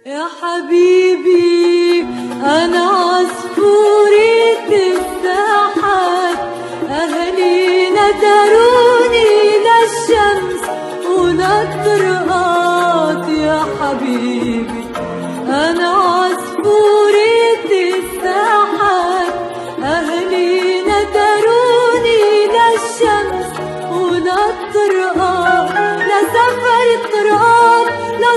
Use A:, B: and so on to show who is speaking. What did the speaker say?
A: يا حبيبي أنا عصفورة الساحات، أهلي ندروني للشمس وللطرقات. يا حبيبي أنا عصفورة الساحات، أهلي ندروني للشمس وللطرقات. لا سفر الطرقات لا